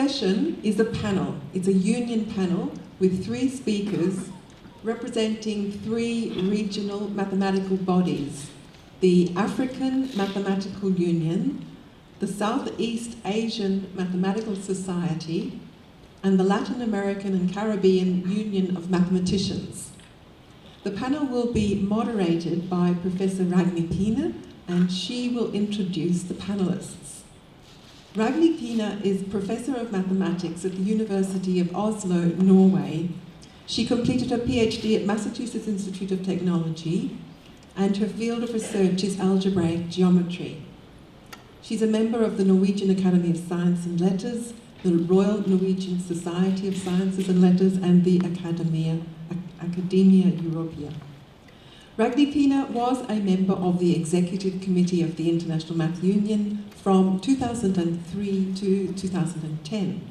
session is a panel. It's a union panel with 3 speakers representing 3 regional mathematical bodies: the African Mathematical Union, the Southeast Asian Mathematical Society, and the Latin American and Caribbean Union of Mathematicians. The panel will be moderated by Professor Plene, and she will introduce the panelists. Plene is Professor of Mathematics at the University of Oslo, Norway. She completed her PhD at Massachusetts Institute of Technology, and her field of research is algebraic geometry. She's a member of the Norwegian Academy of Science and Letters, the Royal Norwegian Society of Sciences and Letters, and the Academia Europea. Plene was a member of the Executive Committee of the International Math Union from 2003 to 2010.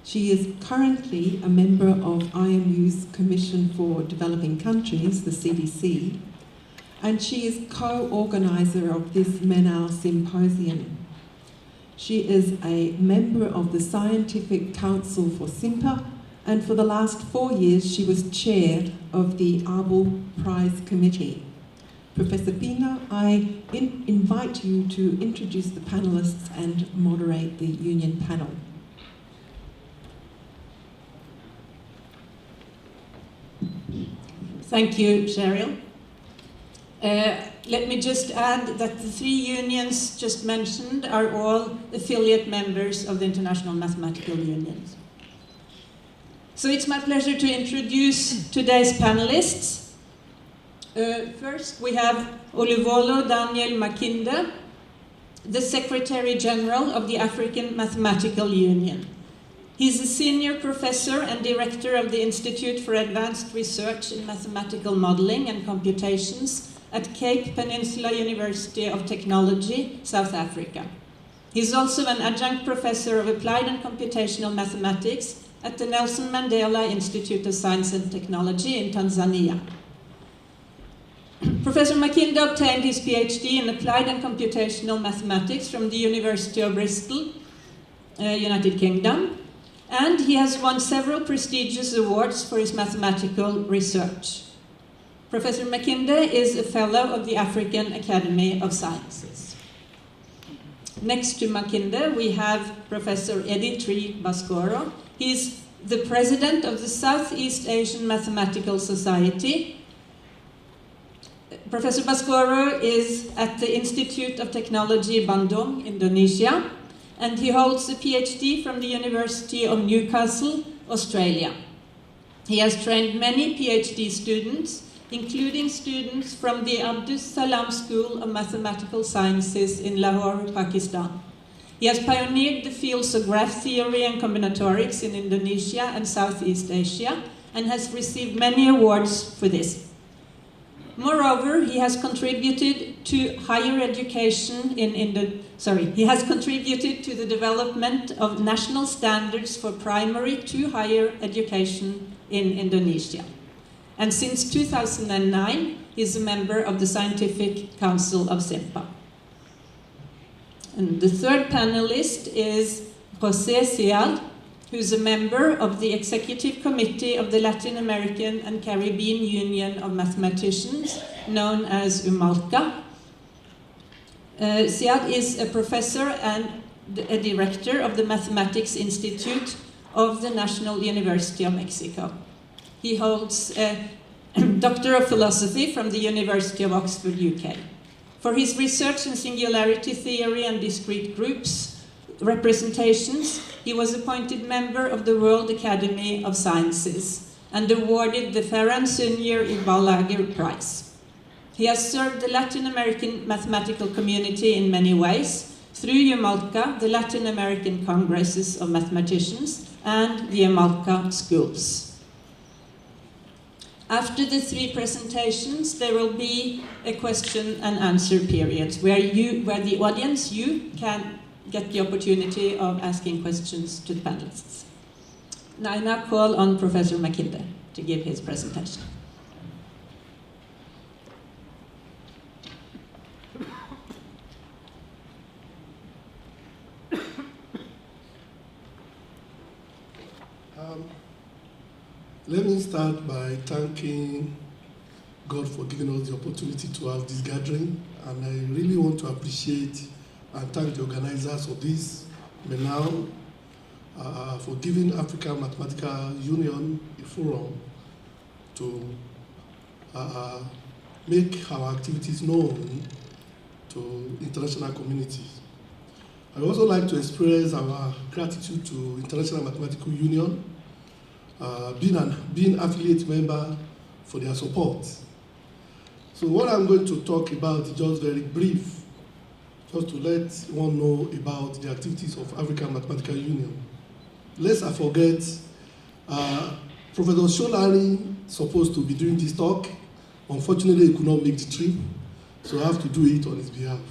She is currently a member of IMU's Commission for Developing Countries, the CDC, and she is co-organizer of this Menau Symposium. She is a member of the Scientific Council for SIMPA, and for the last 4 years she was chair of the Abel Prize Committee. Professor Plene, I invite you to introduce the panelists and moderate the union panel. Thank you, Cheryl. Let me just add that the 3 unions just mentioned are all affiliate members of the International Mathematical Union. So it's my pleasure to introduce today's panelists. First, we have Oluvolo Daniel Makinde, the Secretary General of the African Mathematical Union. He's a senior professor and director of the Institute for Advanced Research in Mathematical Modeling and Computations at Cape Peninsula University of Technology, South Africa. He's also an adjunct professor of Applied and Computational Mathematics at the Nelson Mandela Institute of Science and Technology in Tanzania. Professor Makinde obtained his PhD in Applied and Computational Mathematics from the University of Bristol, United Kingdom, and he has won several prestigious awards for his mathematical research. Professor Makinde is a fellow of the African Academy of Sciences. Next to Makinde, we have Professor Aug12Tue Baskoro. He's the president of the Southeast Asian Mathematical Society. Professor Baskoro is at the Institute of Technology, Bandung, Indonesia, and he holds a PhD from the University of Newcastle, Australia. He has trained many PhD students, including students from the Abdus Salam School of Mathematical Sciences in Lahore, Pakistan. He has pioneered the fields of graph theory and combinatorics in Indonesia and Southeast Asia, and has received many awards for this. Moreover, he has contributed to higher education he has contributed to the development of national standards for primary to higher education in Indonesia. And since 2009, he is a member of the Scientific Council of SIMPA. And the third panelist is José Seade, who is a member of the Executive Committee of the Latin American and Caribbean Union of Mathematicians, known as EMALCA. Seade is a professor and a director of the Mathematics Institute of the National University of Mexico. He holds a Doctor of Philosophy from the University of Oxford, UK. For his research in singularity theory and discrete groups representations, he was appointed member of the World Academy of Sciences and awarded the Ferran Sunyer Balaguer Prize. He has served the Latin American mathematical community in many ways, through EMALCA, the Latin American Congresses of Mathematicians, and the EMALCA schools. After the 3 presentations, there will be a question and answer period where the audience, you can get the opportunity of asking questions to the panelists. Now I now call on Professor Makinde to give his presentation. Let me start by thanking God for giving us the opportunity to have this gathering, and I really want to appreciate and thank the organizers of this MENAU for giving African Mathematical Union a forum to make our activities known to international communities. I would also like to express our gratitude to International Mathematical Union, being affiliate member, for their support. So what I'm going to talk about is just very brief, just to let one know about the activities of African Mathematical Union. Lest I forget, Professor Sholari supposed to be doing this talk. Unfortunately, he could not make the trip, so I have to do it on his behalf.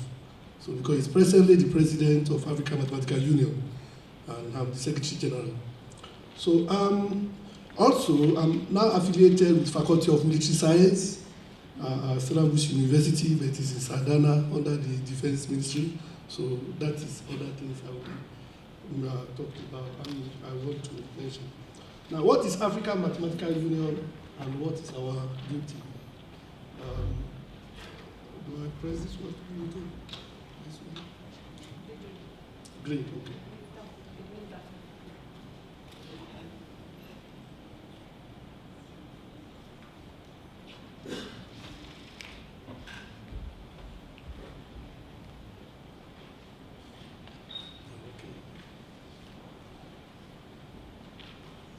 So because he's presently the president of African Mathematical Union, and I'm the Secretary General. So also, I'm now affiliated with Faculty of Military Science, Stellenbosch University, but it is in Sardana under the Defense Ministry. So that is other things I will talk about and I want to mention. Now, what is African Mathematical Union and what is our duty? Do I press this one? This one? Great, okay.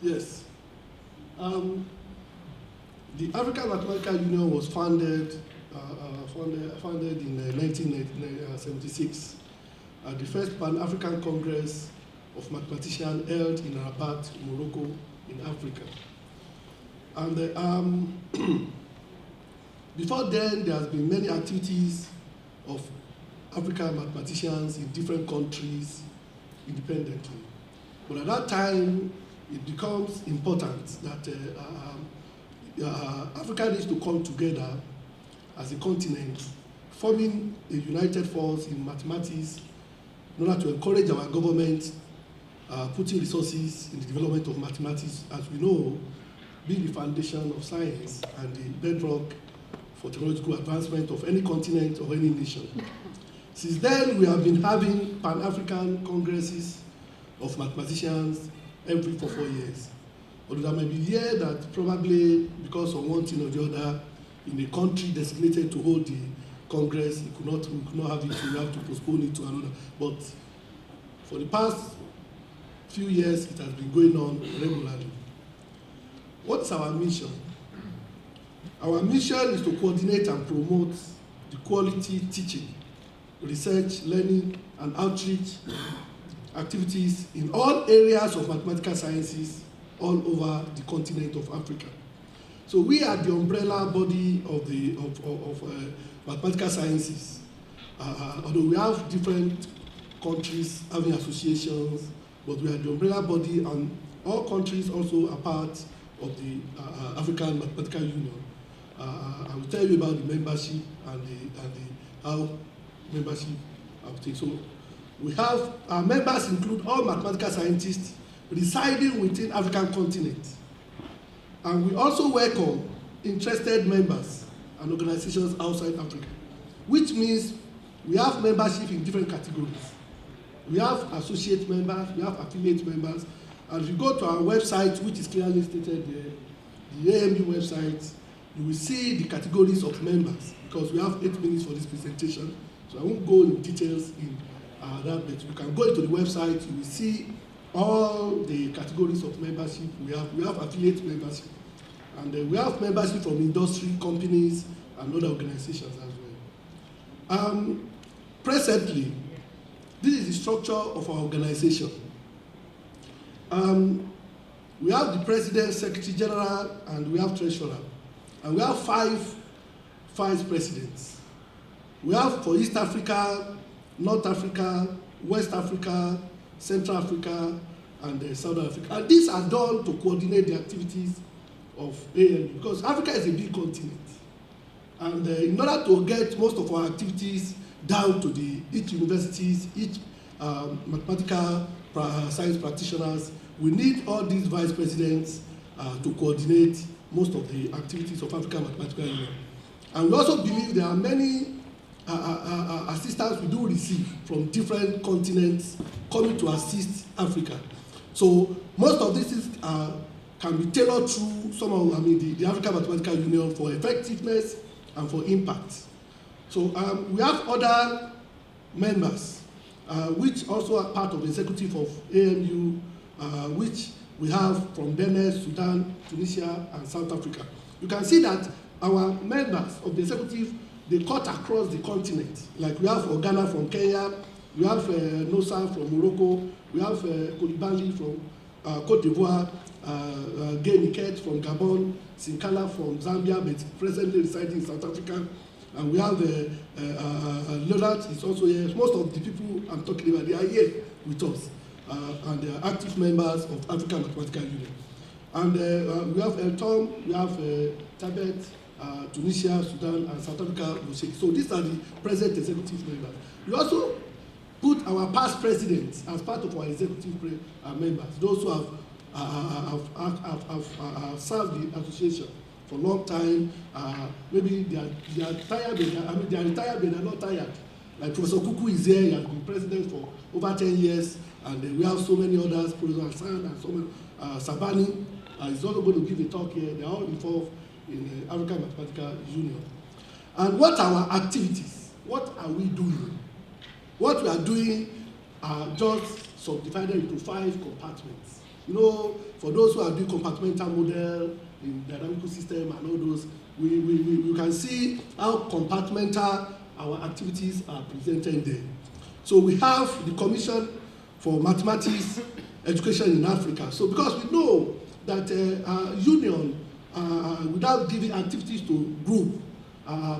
Yes. The African Mathematical Union was founded in 1976 at the first Pan-African Congress of Mathematicians held in Rabat, Morocco, in Africa. And before then, there has been many activities of African mathematicians in different countries independently. But at that time, it becomes important that Africa needs to come together as a continent, forming a united force in mathematics in order to encourage our government putting resources in the development of mathematics, as we know, being the foundation of science and the bedrock for technological advancement of any continent or any nation. Since then, we have been having Pan-African congresses of mathematicians every 4 years. Although there may be a year that probably, because of one thing or the other, in a country designated to hold the Congress, we could not have it, we have to postpone it to another. But for the past few years, it has been going on regularly. What's our mission? Our mission is to coordinate and promote the quality teaching, research, learning, and outreach activities in all areas of mathematical sciences all over the continent of Africa. So we are the umbrella body of mathematical sciences. Although we have different countries having associations, but we are the umbrella body, and all countries also are part of the African Mathematical Union. I will tell you about the membership and how membership takes. So we have our members include all mathematical scientists residing within African continent. And we also welcome interested members and organizations outside Africa, which means we have membership in different categories. We have associate members, we have affiliate members, and if you go to our website, which is clearly stated there, the AMU website, you will see the categories of members, because we have 8 minutes for this presentation, so I won't go in details in that, but you can go into the website, you will see all the categories of membership. We have affiliate membership, and we have membership from industry, companies, and other organizations as well. Presently, this is the structure of our organization. We have the President, Secretary General, and we have Treasurer, and we have 5 Vice Presidents. We have for East Africa, North Africa, West Africa, Central Africa, and Southern Africa. And these are done to coordinate the activities of AMU, because Africa is a big continent. And in order to get most of our activities down to each universities, each mathematical science practitioners, we need all these vice presidents to coordinate most of the activities of African Mathematical Union. And we also believe there are many assistance we do receive from different continents coming to assist Africa. So most of this is, can be tailored through some of, the African Mathematical Union for effectiveness and for impact. So we have other members which also are part of the executive of AMU, which we have from Benin, Sudan, Tunisia, and South Africa. You can see that our members of the executive, they cut across the continent. Like we have Organa from Kenya, we have Nosa from Morocco, we have Koulibaly from Côte d'Ivoire, Gay Niket from Gabon, Sinkala from Zambia, but presently residing in South Africa. And we have Lorat is also here. Most of the people I'm talking about, they are here with us. And they are active members of African Mathematical Union. And we have El Tom, we have Tibet, Tunisia, Sudan, and South Africa. So these are the present executive members. We also put our past presidents as part of our executive members, those who have served the association for a long time. Maybe they are tired, they are retired, but they are not tired. Like Professor Kuku is here, he has been president for over 10 years, and we have so many others, Professor Hassan and so many, Sabani is also going to give a talk here. They are all involved in the African Mathematical Union. And what are our activities? What are we doing? What we are doing are just subdivided into 5 compartments. You know, for those who are doing compartmental model in the dynamical system and all those, we can see how compartmental our activities are presented there. So we have the Commission for Mathematics Education in Africa. So because we know that union, without giving activities to group,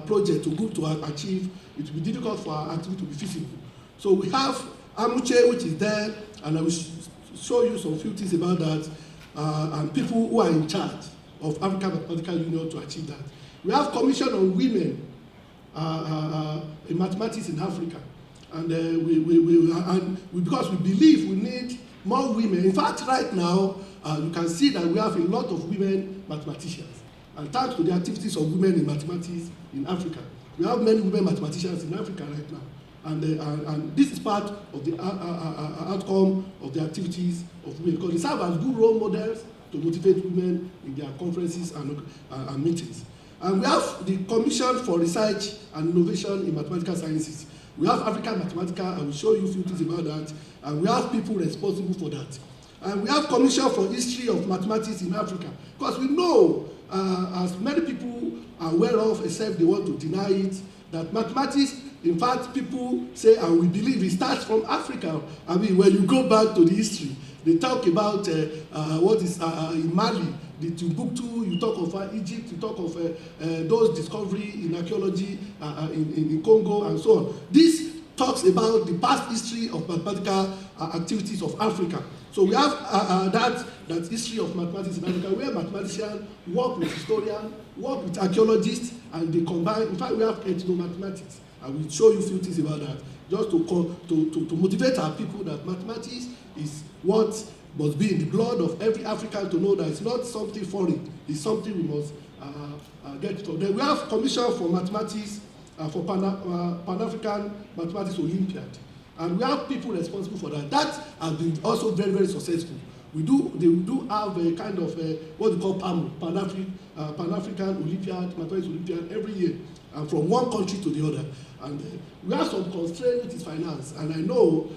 project to group to achieve, it will be difficult for our activity to be feasible. So we have Amuche, which is there, and I will show you some few things about that, and people who are in charge of African Mathematical Union to achieve that. We have Commission on Women in Mathematics in Africa, and because we believe we need more women. In fact, right now, you can see that we have a lot of women mathematicians, and thanks to the activities of women in mathematics in Africa. We have many women mathematicians in Africa right now. And this is part of the outcome of the activities of women, because they serve as good role models to motivate women in their conferences and meetings. And we have the Commission for Research and Innovation in Mathematical Sciences. We have African Mathematical, I will show you a few things about that, and we have people responsible for that. And we have Commission for History of Mathematics in Africa, because we know, as many people are aware of, except they want to deny it, that mathematics, in fact, people say, and we believe it starts from Africa. I mean, when you go back to the history, they talk about what is in Mali, the Timbuktu, you talk of Egypt, you talk of those discoveries in archaeology in Congo and so on. This talks about the past history of mathematical activities of Africa. So we have that history of mathematics in Africa, where mathematicians work with historians, work with archaeologists, and they combine. In fact, we have ethnomathematics. I will show you a few things about that, just to motivate our people that mathematics is what must be in the blood of every African, to know that it's not something foreign, it's something we must get to. Then we have Commission for Mathematics for Pan-African Mathematics Olympiad. And we have people responsible for that. That has been also very, very successful. They do have a kind of what we call PAMO, Pan-African Olympiad, Mathematics Olympiad, every year, from one country to the other. And we have some constraint, which is finance. And I know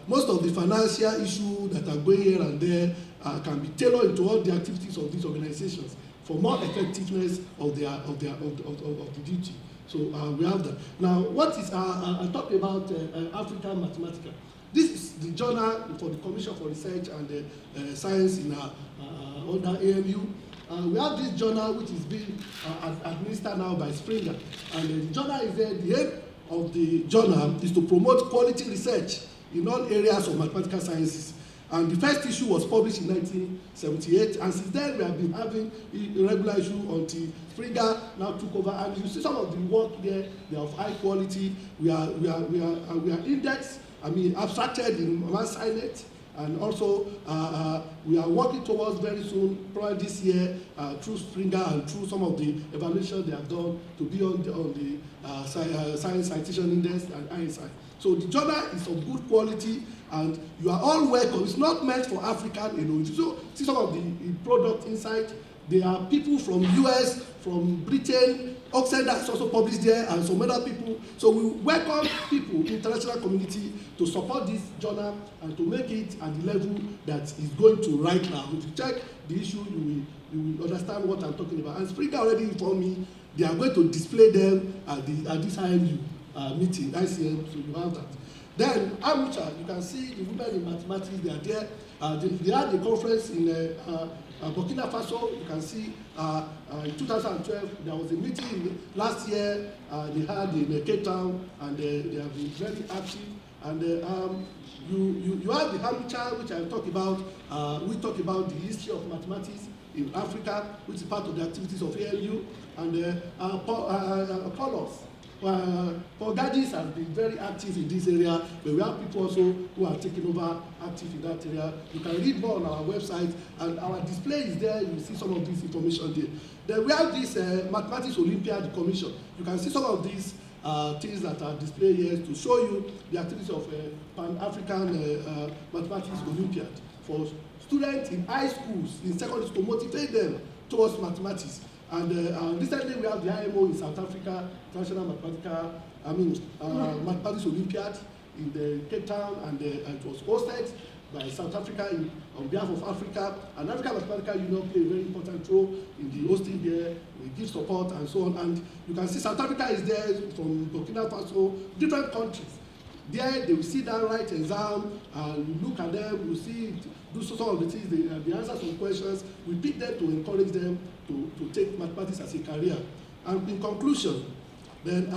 most of the financial issues that are going here and there can be tailored into all the activities of these organizations for more effectiveness of the duty. So we have that. Now, what is I talked about African Mathematical. This is the journal for the Commission for Research and Science in under AMU. We have this journal which is being administered now by Springer. And the journal is there. The aim of the journal is to promote quality research in all areas of mathematical sciences. And the first issue was published in 1978, and since then we have been having a regular issue until Springer now took over. And you see some of the work there; they are of high quality. We are indexed, abstracted in one signet, And also, we are working towards very soon, probably this year, through Springer and through some of the evaluations they have done, to be on the Science Citation Index and ISI. So the journal is of good quality, and you are all welcome. It's not meant for African alone. So see some of the product inside. There are people from US, from Britain, Oxford is also published there, and some other people. So we welcome people, international community, to support this journal and to make it at the level that is going to right now. If you check the issue, you will understand what I'm talking about. And Springer already informed me they are going to display them at this IMU meeting, ICM, so you have that. Then Amucha, you can see the women in mathematics, they are there. They had the conference in Burkina Faso. You can see in 2012, there was a meeting last year they had in Cape Town, and they have been very active. And you have the Amucha, which I talk about. We talk about the history of mathematics in Africa, which is part of the activities of AMU. And Polos. Paul Gadis has been very active in this area, but we have people also who are taking over active in that area. You can read more on our website, and our display is there. You see some of this information there. Then we have this Mathematics Olympiad Commission. You can see some of these things that are displayed here to show you the activities of Pan-African Mathematics Olympiad for students in high schools, in secondary school, motivate them towards mathematics. And recently we have the IMO in South Africa, International Mathematics Olympiad in the Cape Town, and it was hosted by South Africa on behalf of Africa. And African Mathematical Union play a very important role in the hosting there. We give support and so on. And you can see South Africa is there from Burkina Faso, different countries. There they will sit down, write exam, and look at them, we see, do some of the things, they answer some questions. We pick them to encourage them to take mathematics as a career. And in conclusion, then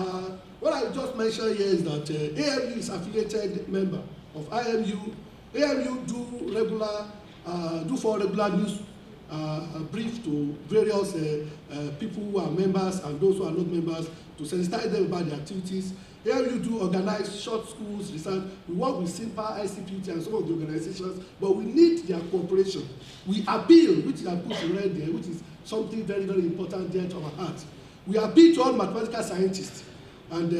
what I just mentioned here is that AMU is affiliated member of IMU. AMU do for regular news brief to various people who are members and those who are not members to sensitize them about the activities. AMU do organize short schools, research. We work with SIMPA, ICPT, and some of the organizations, but we need their cooperation. We appeal, which I put in red there, which is something very, very important there to our heart. We appeal to all mathematical scientists and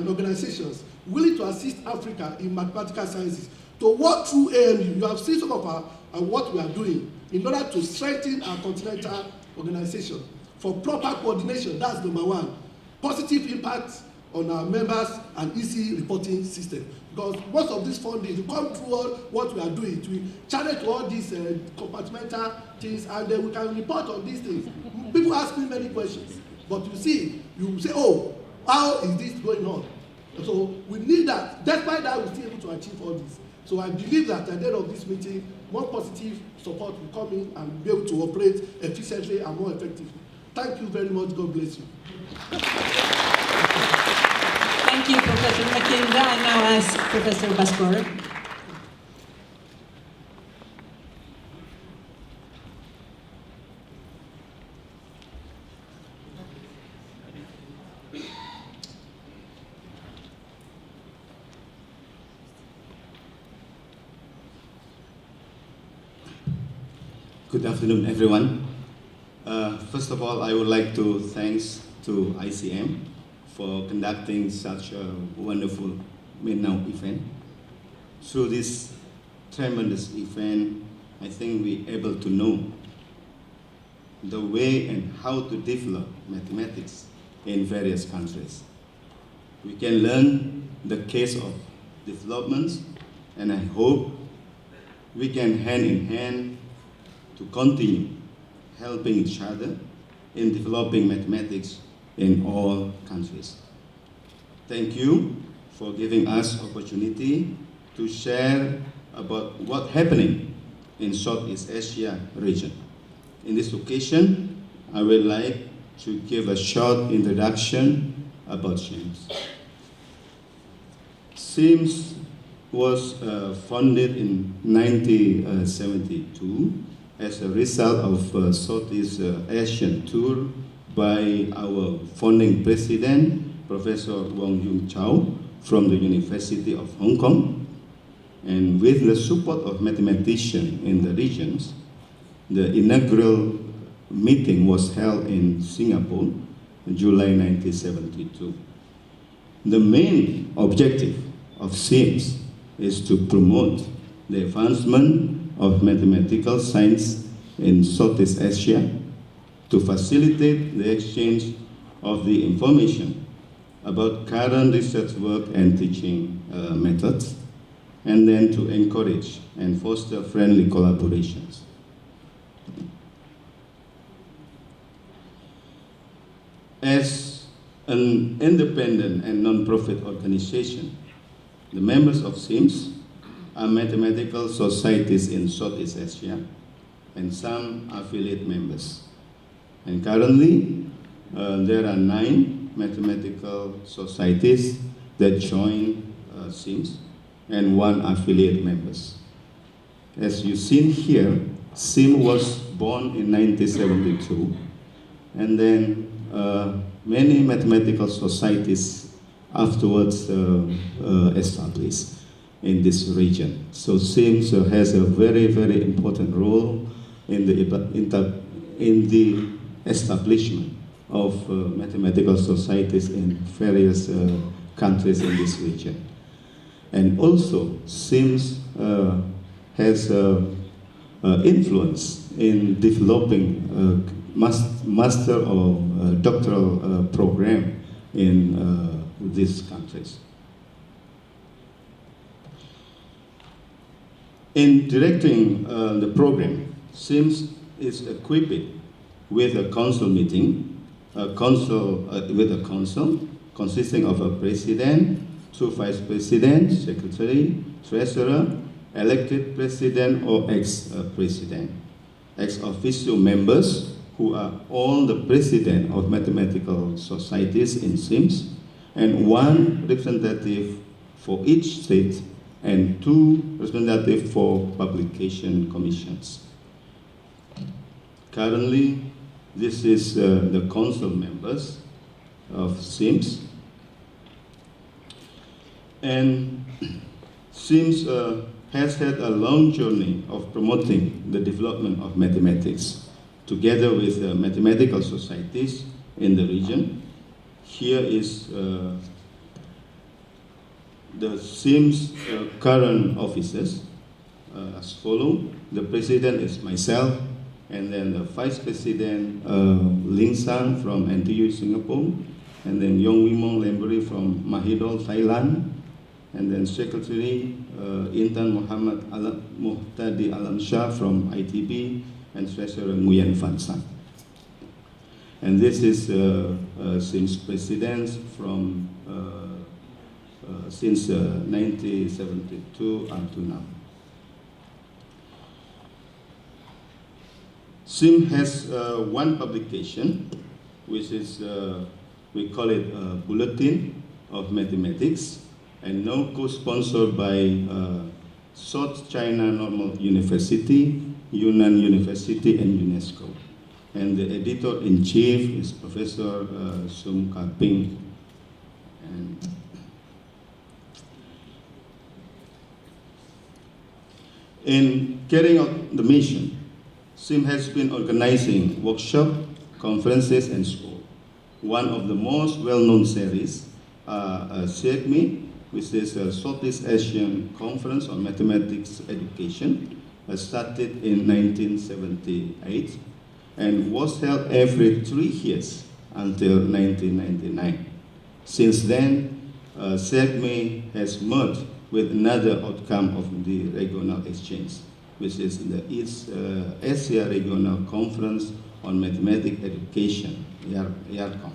organizations willing to assist Africa in mathematical sciences to work through AMU. You have seen some of what we are doing in order to strengthen our continental organization for proper coordination. That's number one. Positive impact on our members and easy reporting system. Because most of this funding, we come through all what we are doing, we channel to all these compartmental things, and then we can report on these things. People ask me many questions, but you see, you say, oh, how is this going on? So we need that. Despite that, we're still able to achieve all this. So I believe that at the end of this meeting, more positive support will come in and be able to operate efficiently and more effectively. Thank you very much. God bless you. Thank you, Professor Makinde. I now ask Professor Baskoro. Good afternoon, everyone. First of all, I would like to thanks to ICM for conducting such a wonderful midnight event. Through this tremendous event, I think we're able to know the way and how to develop mathematics in various countries. We can learn the case of developments, and I hope we can hand in hand to continue helping each other in developing mathematics in all countries. Thank you for giving us opportunity to share about what's happening in Southeast Asia region. In this occasion, I would like to give a short introduction about SIMS. SIMS was founded in 1972 as a result of Southeast Asian tour by our founding president, Professor Wong Yung Chau from the University of Hong Kong. And with the support of mathematicians in the regions, the inaugural meeting was held in Singapore in July 1972. The main objective of SIMS is to promote the advancement of mathematical science in Southeast Asia, to facilitate the exchange of the information about current research work and teaching methods, and then to encourage and foster friendly collaborations. As an independent and non-profit organization, the members of SIMS are mathematical societies in Southeast Asia and some affiliate members. And currently, there are 9 mathematical societies that join SIMS and 1 affiliate members. As you've seen here, SIM was born in 1972, and then many mathematical societies afterwards established in this region. So SIMS has a very, very important role in the establishment of mathematical societies in various countries in this region. And also, SIMS has influence in developing master or doctoral program in these countries. In directing the program, SIMS is equipped with a council meeting, with a council consisting of a president, 2 vice presidents, secretary, treasurer, elected president or ex-president, ex-officio members who are all the president of mathematical societies in SIMS, and 1 representative for each state and 2 representatives for publication commissions. Currently, this is the council members of SIMS. And SIMS has had a long journey of promoting the development of mathematics together with mathematical societies in the region. Here is the SIMS current officers as follows. The president is myself, and then the vice president, Ling Sang from NTU Singapore, and then Yong Wimong Lemberi from Mahidol, Thailand, and then secretary, Intan Muhammad Muhtadi Alam Shah from ITB, and treasurer Nguyen Van Sang. And this is SIMS presidents from since 1972 up to now. SIM has 1 publication, which is, we call it Bulletin of Mathematics, and now co-sponsored by South China Normal University, Yunnan University, and UNESCO. And the editor-in-chief is Professor Sung Ka-ping. And in carrying out the mission, SIM has been organizing workshops, conferences, and schools. One of the most well-known series, SIGME, which is a Southeast Asian Conference on Mathematics Education, started in 1978 and was held every 3 years until 1999. Since then, SIGME has merged with another outcome of the regional exchange, which is the East Asia Regional Conference on Mathematics Education, YARCOM.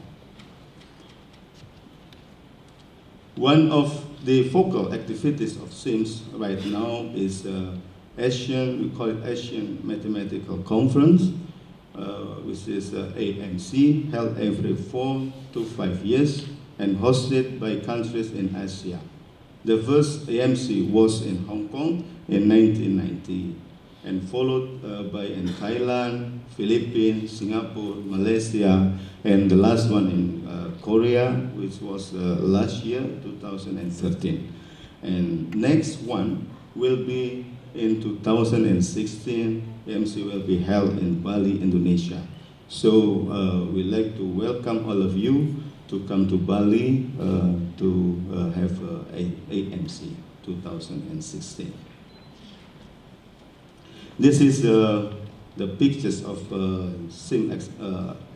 One of the focal activities of SIMS right now is we call it Asian Mathematical Conference, which is AMC, held every 4 to 5 years and hosted by countries in Asia. The first AMC was in Hong Kong in 1990, and followed by in Thailand, Philippines, Singapore, Malaysia, and the last one in Korea, which was last year, 2013. And next one will be in 2016. EMC will be held in Bali, Indonesia. So we'd like to welcome all of you to come to Bali to have AMC 2016. This is the pictures of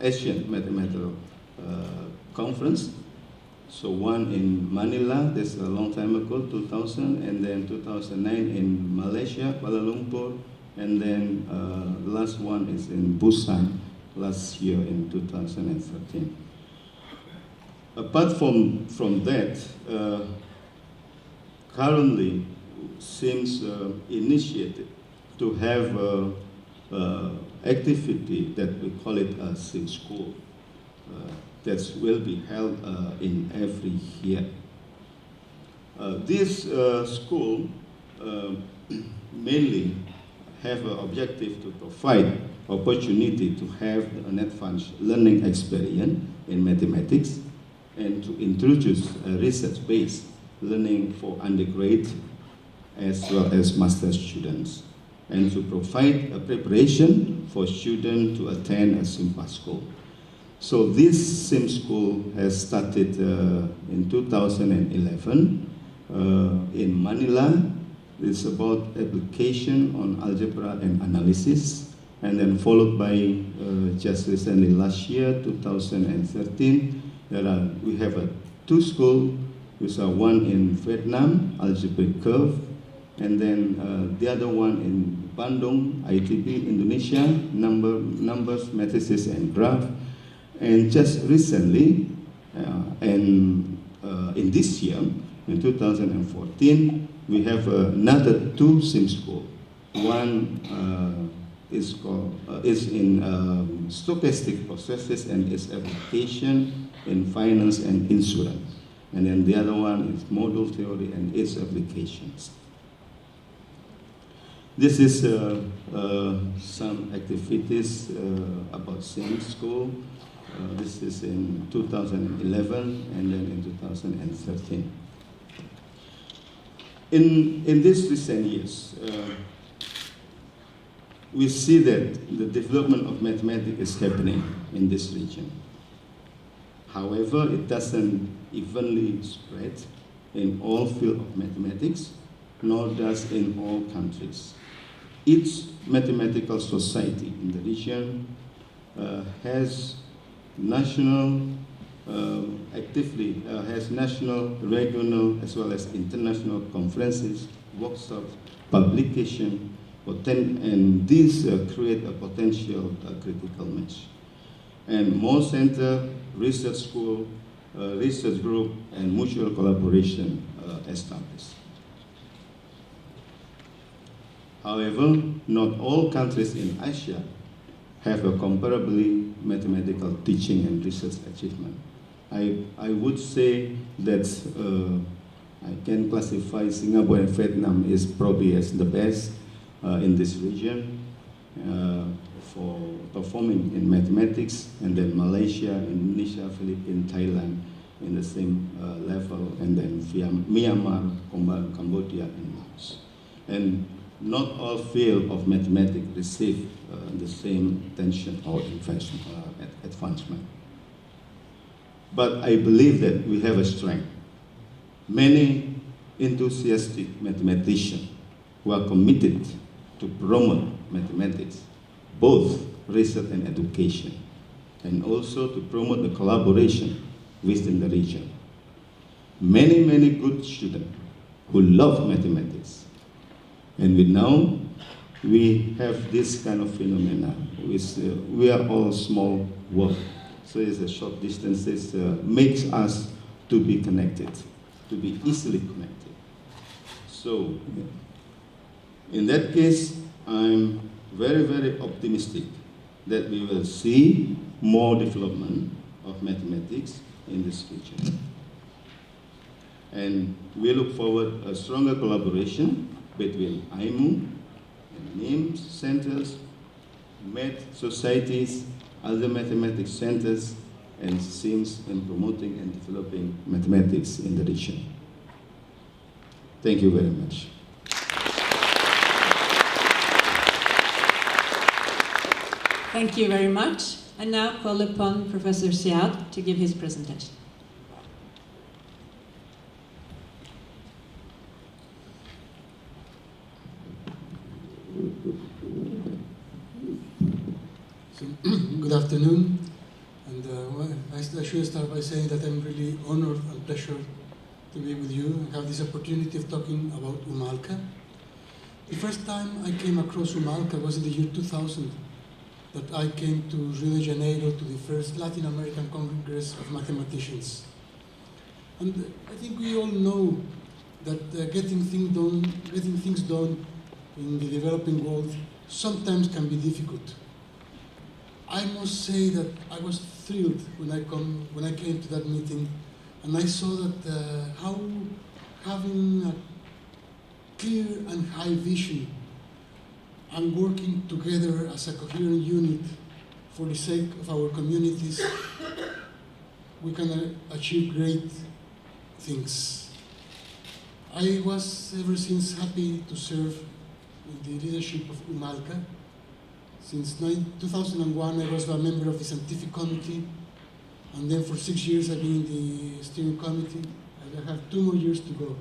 Asian Mathematical Conference. So one in Manila, that's a long time ago, 2000, and then 2009 in Malaysia, Kuala Lumpur, and then the last one is in Busan last year in 2013. Apart from that, currently seems initiated to have activity that we call it a SIM school that will be held in every year. This school mainly have an objective to provide opportunity to have an advanced learning experience in mathematics and to introduce research-based learning for undergrad as well as master students, and to provide a preparation for students to attend a SIMPA school. So this SIM school has started in 2011 in Manila. It's about application on algebra and analysis, and then followed by just recently last year, 2013, we have two schools, which are one in Vietnam, algebraic curve, and then the other one in Bandung, ITB, Indonesia, numbers, matrices, and graph. And just recently, in this year, in 2014, we have another two SIM schools. One is in stochastic processes and its application in finance and insurance. And then the other one is model theory and its applications. This is some activities about SIM school. This is in 2011 and then in 2013. In these recent years, we see that the development of mathematics is happening in this region. However, it doesn't evenly spread in all fields of mathematics, nor does in all countries. Each mathematical society in the region has national, regional, as well as international conferences, workshops, publication, and these create a potential critical mass. And more center, research school, research group, and mutual collaboration established. However, not all countries in Asia have a comparably mathematical teaching and research achievement. I would say that I can classify Singapore and Vietnam is probably as the best in this region for performing in mathematics, and then Malaysia, Indonesia, Philippines, Thailand in the same level, and then Myanmar, Cambodia, and Laos. And not all fields of mathematics receive the same attention or advancement. But I believe that we have a strength. Many enthusiastic mathematicians who are committed to promote mathematics, both research and education, and also to promote the collaboration within the region. Many, many good students who love mathematics. And we have this kind of phenomena. We are all small world, so it's a short distances makes us to be connected, to be easily connected. So, in that case, I'm very, very optimistic that we will see more development of mathematics in this region. And we look forward a stronger collaboration between IMU and NIMS centers, math societies, other mathematics centers, and SIMS in promoting and developing mathematics in the region. Thank you very much. Thank you very much. And now call upon Professor Seade to give his presentation. So, good afternoon, and I should start by saying that I'm really honored and pleasured to be with you and have this opportunity of talking about EMALCA. The first time I came across EMALCA was in the year 2000, that I came to Rio de Janeiro to the first Latin American Congress of Mathematicians. And I think we all know that getting things done in the developing world sometimes can be difficult. I must say that I was thrilled when I came to that meeting, and I saw that how having a clear and high vision and working together as a coherent unit for the sake of our communities, we can achieve great things. I was ever since happy to serve in the leadership of EMALCA. Since 2001, I was a member of the scientific committee, and then for 6 years I've been in the steering committee. I have 2 more years to go.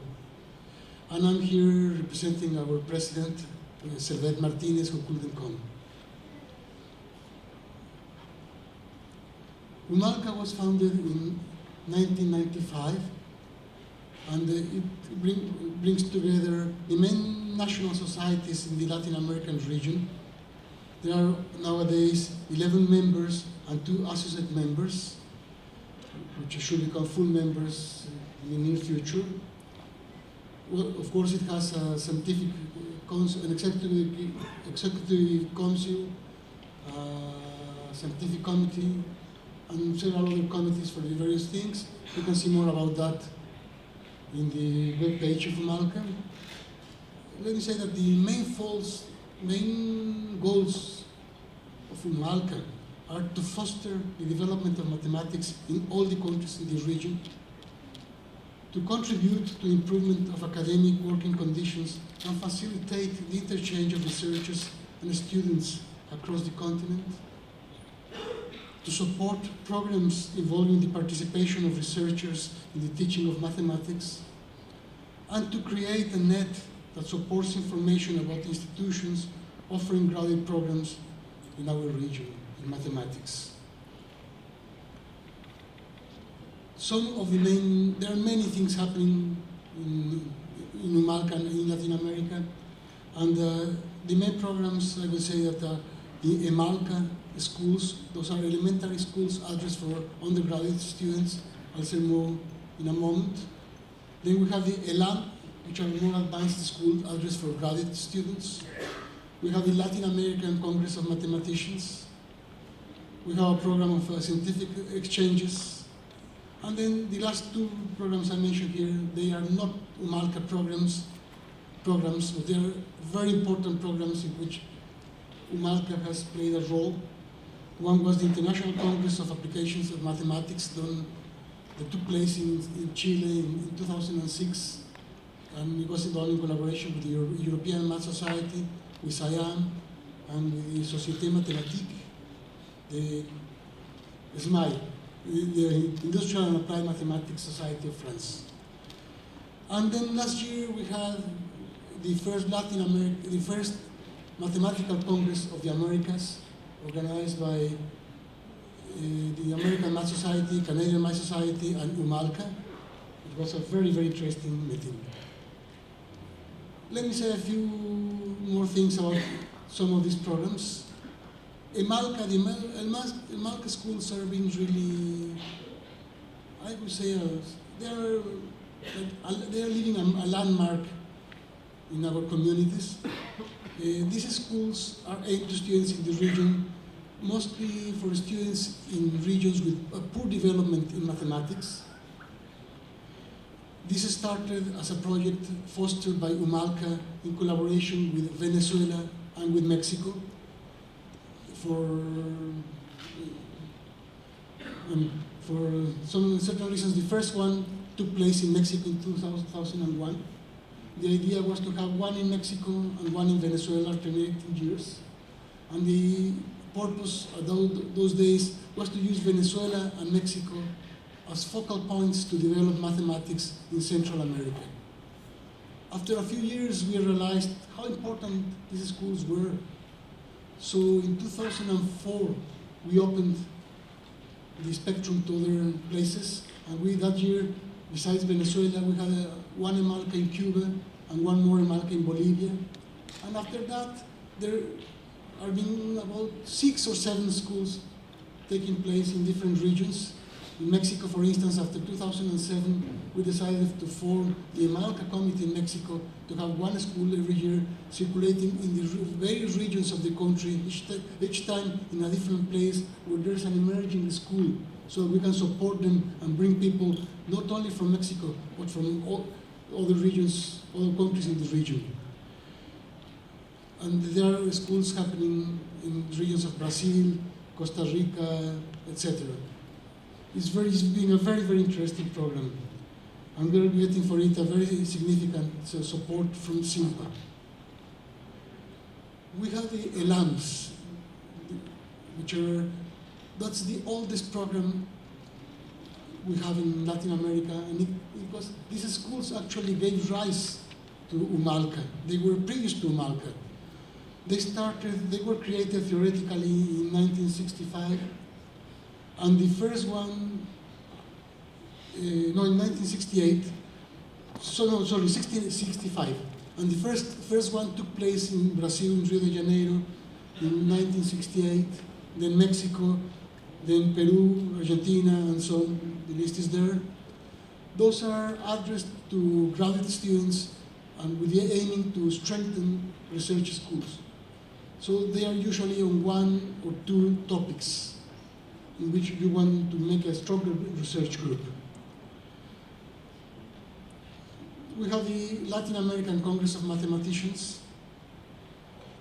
And I'm here representing our president, Servet Martinez, who couldn't come. EMALCA was founded in 1995, and it brings together the main national societies in the Latin American region. There are nowadays 11 members and 2 associate members, which should become full members in the near future. Well, of course, it has a scientific council, an executive council, scientific committee, and several other committees for the various things. You can see more about that in the web page of EMALCA. Let me say that the main goals of EMALCA are to foster the development of mathematics in all the countries in the region, to contribute to improvement of academic working conditions and facilitate the interchange of researchers and students across the continent, to support programs involving the participation of researchers in the teaching of mathematics, and to create a net that supports information about institutions offering graduate programs in our region in mathematics. There are many things happening in EMALCA and in Latin America, and the main programs, I would say, that the EMALCA schools, those are elementary schools addressed for undergraduate students. I'll say more in a moment. Then we have the ELAM, which are more advanced schools addressed for graduate students. We have the Latin American Congress of Mathematicians. We have a program of scientific exchanges. And then the last 2 programs I mentioned here, they are not EMALCA programs, but they are very important programs in which EMALCA has played a role. One was the International Congress of Applications of Mathematics that took place in Chile in 2006, and it was done in collaboration with the European Math Society, with SIAM, and with the Société Mathématique, the SMAI, the Industrial and Applied Mathematics Society of France. And then last year we had the first Mathematical Congress of the Americas, organized by the American Math Society, Canadian Math Society, and EMALCA. It was a very, very interesting meeting. Let me say a few more things about some of these programs. EMALCA, the EMALCA schools are being really, I would say, they are leaving a landmark in our communities. These schools are aimed to students in the region, mostly for students in regions with a poor development in mathematics. This started as a project fostered by EMALCA in collaboration with Venezuela and with Mexico. For some certain reasons, the first one took place in Mexico in 2001. The idea was to have one in Mexico and one in Venezuela alternating years. And the purpose at those days was to use Venezuela and Mexico as focal points to develop mathematics in Central America. After a few years, we realized how important these schools were. So in 2004, we opened the spectrum to other places, and that year, besides Venezuela, we had one EMALCA in Cuba and one more EMALCA in Bolivia. And after that, there are been about 6 or 7 schools taking place in different regions. In Mexico, for instance, after 2007, we decided to form the EMALCA committee in Mexico to have one school every year circulating in the various regions of the country, each time in a different place where there's an emerging school, so we can support them and bring people not only from Mexico, but from all other regions, other countries in the region. And there are schools happening in regions of Brazil, Costa Rica, etc. It's been a very, very interesting program. And we're getting for it a very significant support from SIMPA. We have the ELAMs, that's the oldest program we have in Latin America, and these schools actually gave rise to EMALCA. They were previous to EMALCA. They were created theoretically in 1965, and the first one, in 1968, 1665. And the first one took place in Brazil, in Rio de Janeiro, in 1968, then Mexico, then Peru, Argentina, and so on. The list is there. Those are addressed to graduate students and with the aiming to strengthen research schools. So they are usually on 1 or 2 topics in which you want to make a stronger research group. We have the Latin American Congress of Mathematicians.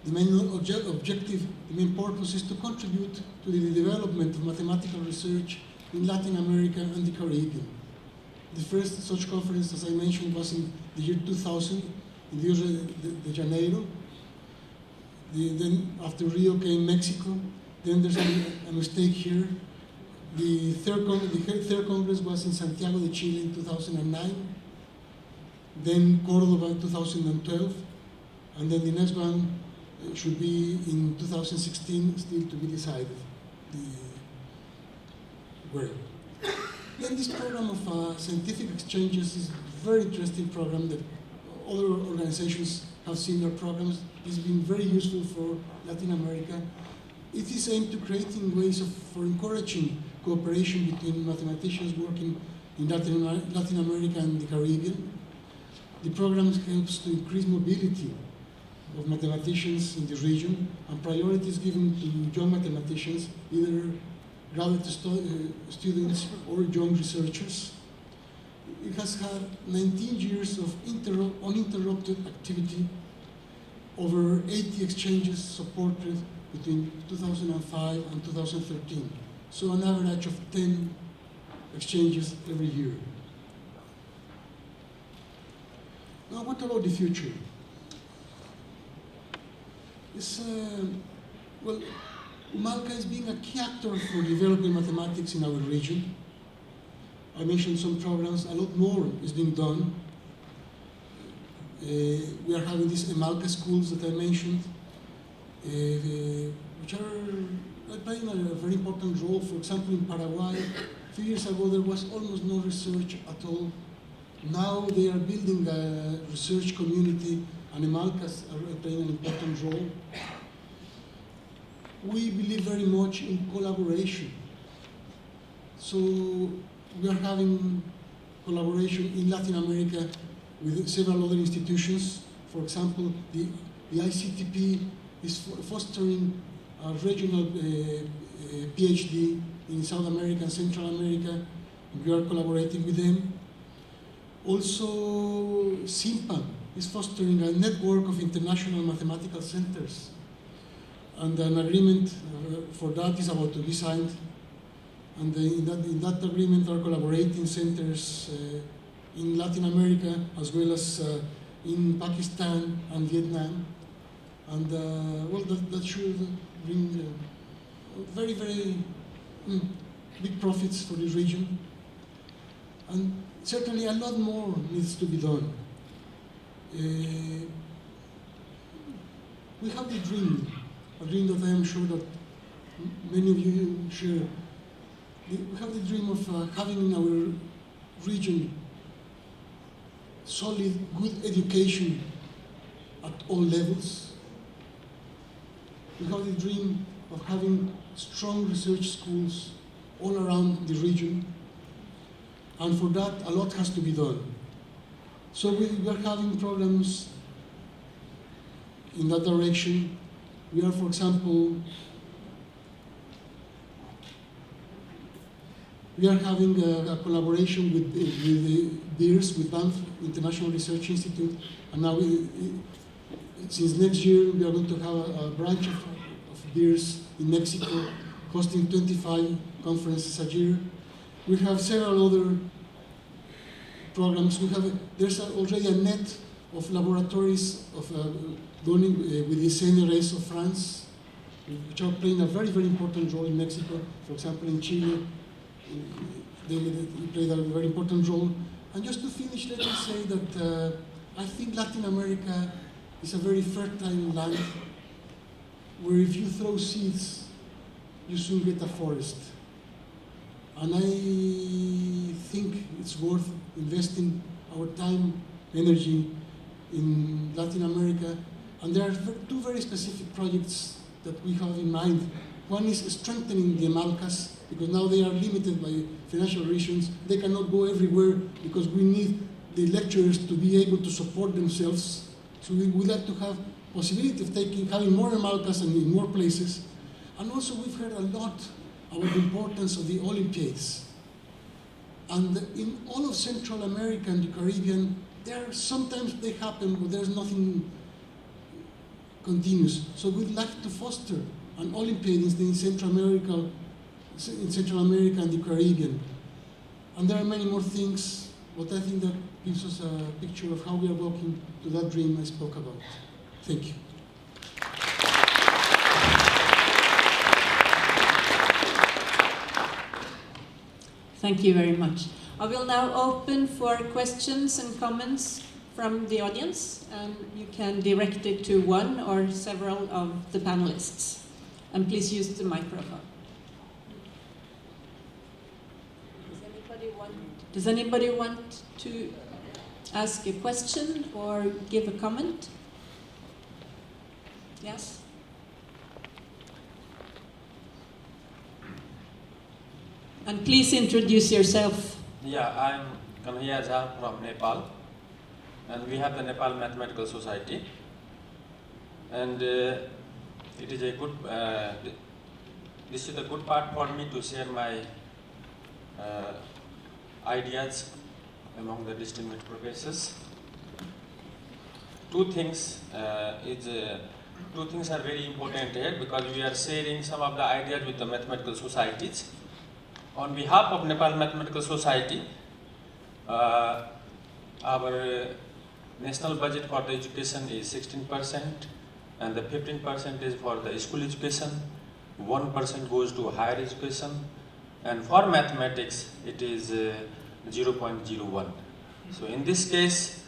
The main objective, the main purpose is to contribute to the development of mathematical research in Latin America and the Caribbean. The first such conference, as I mentioned, was in the year 2000 in Rio de Janeiro. Then after Rio came Mexico. Then there's a mistake here. The third Congress was in Santiago de Chile in 2009. Then Cordoba in 2012. And then the next one should be in 2016, still to be decided. Then this program of scientific exchanges is a very interesting program that other organizations have similar programs. It's been very useful for Latin America. It is aimed to creating ways for encouraging cooperation between mathematicians working in Latin America and the Caribbean. The program helps to increase mobility of mathematicians in the region, and priority is given to young mathematicians, either graduate students or young researchers. It has had 19 years of uninterrupted activity, over 80 exchanges supported between 2005 and 2013. So an average of 10 exchanges every year. Now what about the future? EMALCA is being a key actor for developing mathematics in our region. I mentioned some programs, a lot more is being done. We are having these EMALCA schools that I mentioned, which are playing a very important role. For example, in Paraguay, a few years ago there was almost no research at all. Now they are building a research community, and EMALCAs are playing an important role. We believe very much in collaboration. So we are having collaboration in Latin America with several other institutions. For example, the ICTP is fostering a regional PhD in South America and Central America. We are collaborating with them. Also, SIMPA is fostering a network of international mathematical centers. And an agreement for that is about to be signed. And in that agreement are collaborating centers in Latin America as well as in Pakistan and Vietnam. And that should bring very, very big profits for the region. And certainly a lot more needs to be done. We have the dream, a dream that I am sure that many of you share. We have the dream of having in our region solid, good education at all levels. We have the dream of having strong research schools all around the region. And for that, a lot has to be done. So we are having programs in that direction. We are, for example, we are having a collaboration with the BIRS, with Banff International Research Institute, and now since next year we are going to have a branch of BIRS in Mexico, hosting 25 conferences a year. We have several other programs. There's already a net of laboratories going with the CNRS of France, which are playing a very, very important role in Mexico. For example, in Chile, they played a very important role. And just to finish, let me say that I think Latin America is a very fertile land where if you throw seeds, you soon get a forest. And I think it's worth investing our time, energy in Latin America. And there are two very specific projects that we have in mind. One is strengthening the EMALCAs, because now they are limited by financial reasons. They cannot go everywhere because we need the lecturers to be able to support themselves. So we would like to have possibility of having more EMALCAs and in more places. And also we've heard a lot about the importance of the Olympiads. And in all of Central America and the Caribbean, sometimes they happen, but there's nothing continuous. So we'd like to foster an Olympiad in Central America and the Caribbean. And there are many more things, but I think that gives us a picture of how we are working to that dream I spoke about. Thank you. Thank you very much. I will now open for questions and comments from the audience, and you can direct it to one or several of the panelists. And please use the microphone. Does anybody want to ask a question or give a comment? Yes? And please introduce yourself. Yeah, I'm Kanhaiya Jha from Nepal, and we have the Nepal Mathematical Society. And it is a good, this is a good part for me to share my ideas among the distinguished professors. Two things are very important here, because we are sharing some of the ideas with the mathematical societies. On behalf of Nepal Mathematical Society, our national budget for the education is 16%, and the 15% is for the school education, 1% goes to higher education, and for mathematics it is 0.01. So in this case,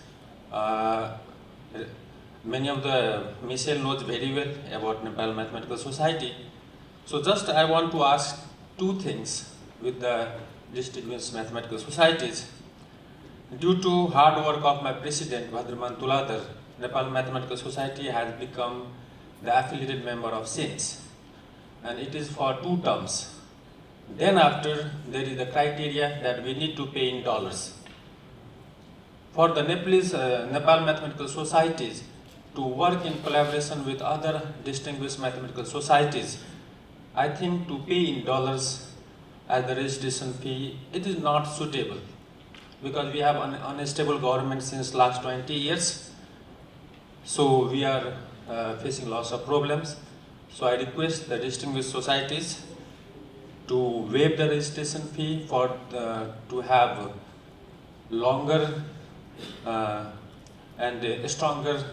many of the Michelle knows very well about Nepal Mathematical Society. So just I want to ask two things with the distinguished mathematical societies. Due to hard work of my president, Bhadraman Tuladar, Nepal Mathematical Society has become the affiliated member of SINS, and it is for 2 terms. Then after, there is the criteria that we need to pay in dollars. For the Nepal Mathematical Societies to work in collaboration with other distinguished mathematical societies, I think to pay in dollars as the registration fee, it is not suitable, because we have an unstable government since last 20 years. So we are facing lots of problems. So I request the distinguished societies to waive the registration fee to have longer and stronger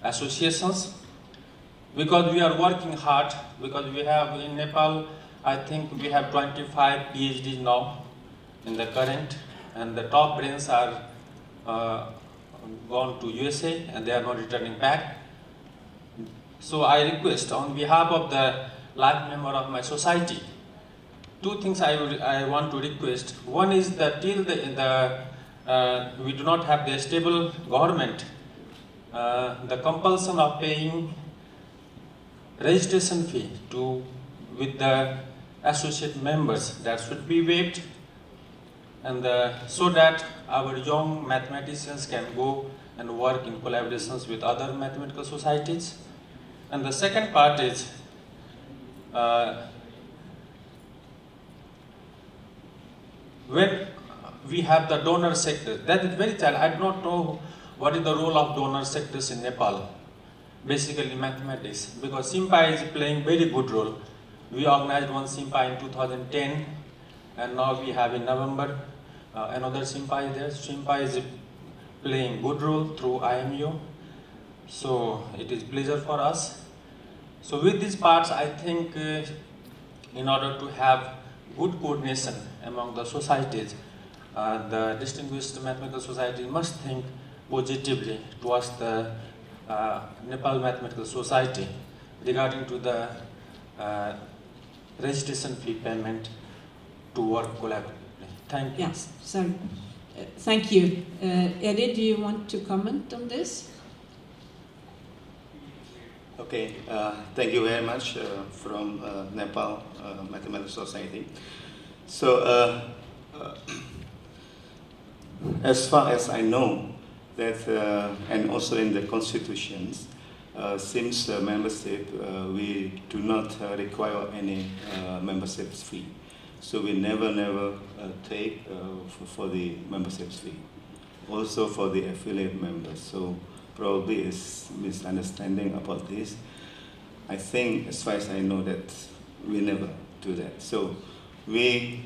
associations, because we are working hard, because we have in Nepal I think we have 25 PhDs now in the current, and the top brains are gone to USA and they are not returning back. So I request on behalf of the life member of my society, two things I want to request. One is that till we do not have the stable government, the compulsion of paying registration fee with the associate members, that should be waived, and so that our young mathematicians can go and work in collaborations with other mathematical societies. And the second part is when we have the donor sector, that is very challenging. I do not know what is the role of donor sectors in Nepal, basically mathematics, because SIMPA is playing very good role. We organized one SIMPA in 2010, and now we have in November another SIMPA is there. SIMPA is playing good role through IMU, so it is pleasure for us. So with these parts, I think in order to have good coordination among the societies, the distinguished mathematical society must think positively towards the Nepal Mathematical Society regarding to the registration fee payment to work collaboratively. Thank you. Yes, so thank you. Eddie, do you want to comment on this? Okay, thank you very much from Nepal Mathematical Society. So, as far as I know, that and also in the constitutions, since membership, we do not require any membership fee. So we never take for the membership fee. Also for the affiliate members. So probably is misunderstanding about this. I think, as far as I know, that we never do that. So we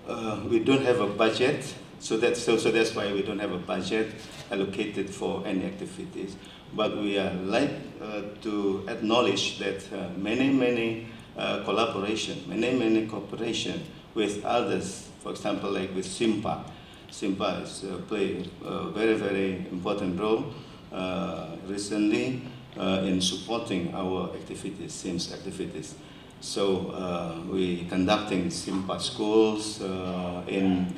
don't have a budget. So that's why we don't have a budget allocated for any activities. But we are like to acknowledge that many collaboration, many cooperation with others. For example, like with SIMPA. SIMPA is play a very important role recently in supporting our activities, SIMS activities. So we conducting SIMPA schools in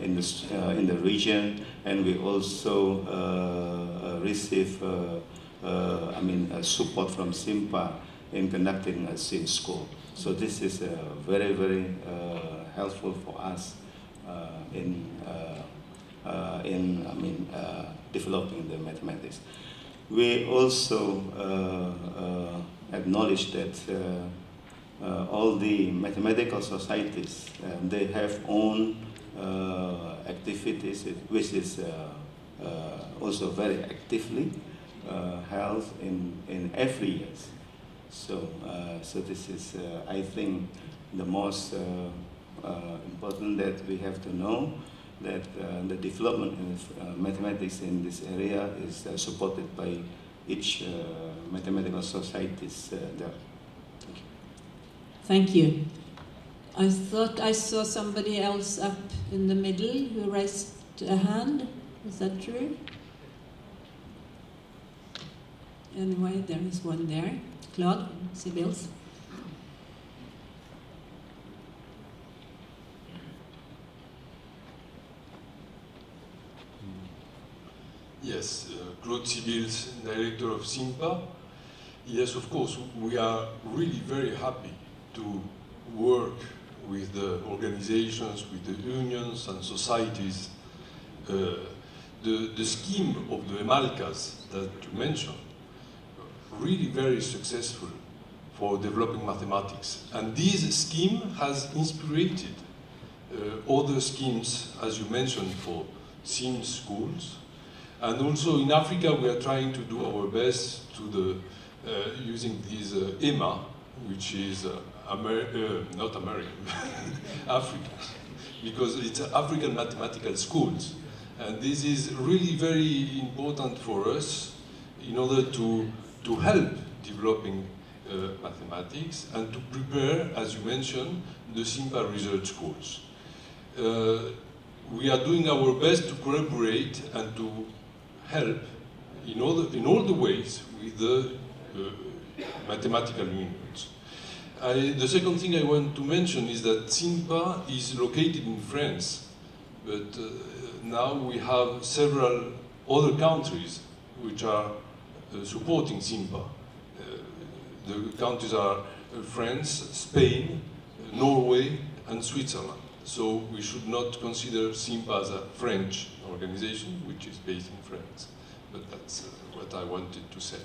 the region, and we also receive support from SIMPA in conducting a SIM school. So this is very helpful for us in developing the mathematics. We also acknowledge that all the mathematical societies, they have own activities, which is also very actively held in every year. So this is, I think, the most important that we have to know, that the development of mathematics in this area is supported by each mathematical societies there. Thank you. I thought I saw somebody else up in the middle who raised a hand. Is that true? Anyway, there is one there. Claude, Sibils. Yes, Claude Sibils, director of SIMPA. Yes, of course, we are really very happy to work with the organizations, with the unions and societies. The scheme of the EMALCAs that you mentioned, really very successful for developing mathematics. And this scheme has inspired other schemes, as you mentioned, for SIM schools. And also in Africa, we are trying to do our best to using this EMA, which is not American, Africa, because it's African mathematical schools. And this is really very important for us in order to help developing mathematics and to prepare, as you mentioned, the SIMPA research course. We are doing our best to collaborate and to help in all the ways with the mathematical unions. The second thing I want to mention is that SIMPA is located in France, but now we have several other countries which are supporting SIMPA. The countries are France, Spain, Norway, and Switzerland. So we should not consider SIMPA as a French organization, which is based in France. But that's what I wanted to say.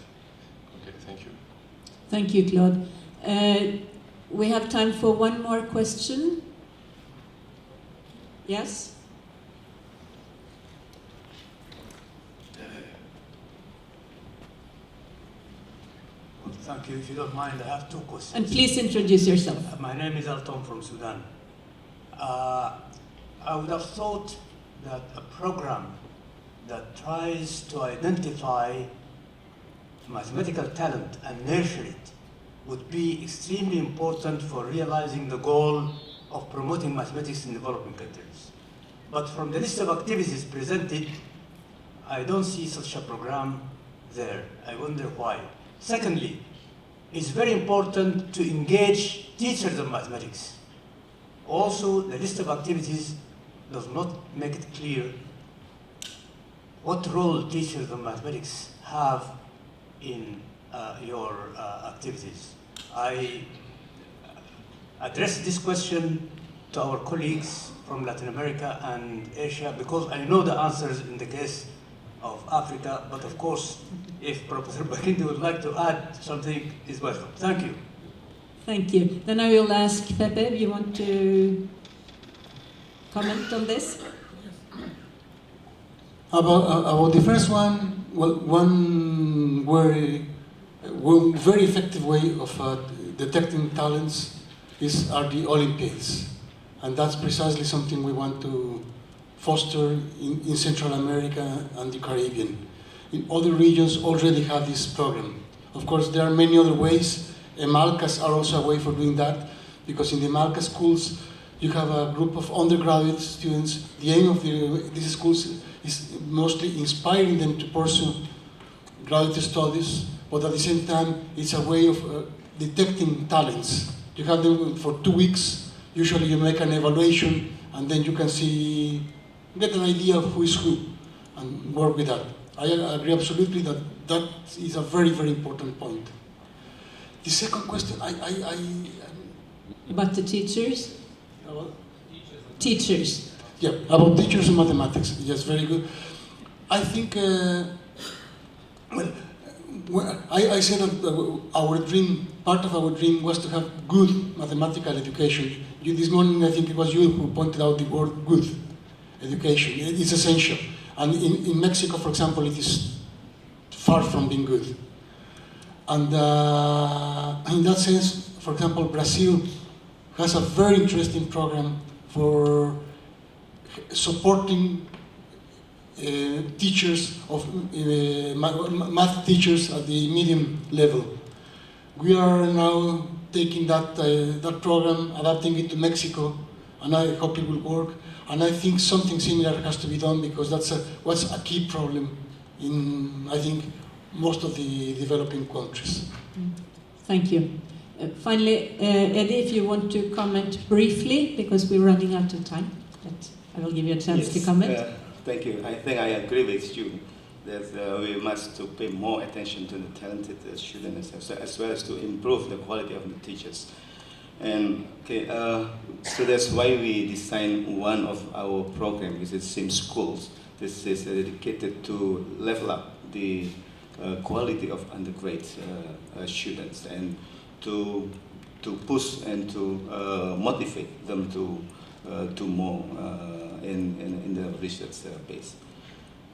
Okay, thank you. Thank you, Claude. We have time for one more question. Yes? Thank you. If you don't mind, I have two questions. And please introduce yourself. My name is Alton from Sudan. I would have thought that a program that tries to identify mathematical talent and nurture it would be extremely important for realizing the goal of promoting mathematics in developing countries. But from the list of activities presented, I don't see such a program there. I wonder why. Secondly, it's very important to engage teachers of mathematics. Also, the list of activities does not make it clear what role teachers of mathematics have in your activities. I addressed this question to our colleagues from Latin America and Asia because I know the answers in the case of Africa, but of course, if Professor Makinde would like to add something, is welcome. Thank you. Thank you. Then I will ask Pepe, you want to comment on this? About the first one, well, one very effective way of detecting talents are the Olympiads. And that's precisely something we want to foster in Central America and the Caribbean. In other regions already have this program. Of course, there are many other ways. EMALCAs are also a way for doing that, because in the EMALCA schools, you have a group of undergraduate students. The aim of these schools is mostly inspiring them to pursue graduate studies, but at the same time, it's a way of detecting talents. You have them for 2 weeks. Usually you make an evaluation, and then you can get an idea of who is who, and work with that. I agree absolutely that that is a very, very important point. The second question, About the teachers? About Teachers. Yeah, about teachers in mathematics. Yes, very good. I think, I said that our dream, part of our dream was to have good mathematical education. This morning, I think it was you who pointed out the word good education. It's essential. And in Mexico, for example, it is far from being good. And in that sense, for example, Brazil has a very interesting program for supporting teachers of math teachers at the medium level. We are now taking that program, adapting it to Mexico, and I hope it will work. And I think something similar has to be done, because that's a key problem in, I think, most of the developing countries. Thank you. Finally, Eddie, if you want to comment briefly, because we're running out of time, but I will give you a chance to comment. Thank you. I think I agree with you that we must to pay more attention to the talented students, as well as to improve the quality of the teachers. And so that's why we designed one of our programs, which is SIM Schools. This is dedicated to level up the quality of undergraduate students, and to push and to motivate them to more in the research base.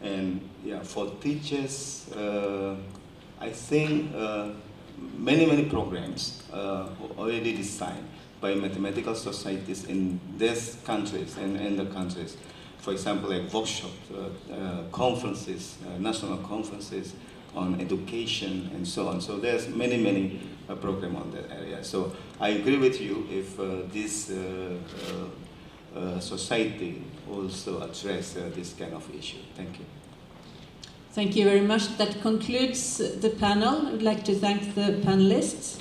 And yeah, for teachers, I think many programs already designed by mathematical societies in these countries and the countries. for example, like workshops, conferences, national conferences on education and so on. So there's many programs on that area. So I agree with you if this society also address this kind of issue. Thank you. Thank you very much. That concludes the panel. I would like to thank the panelists.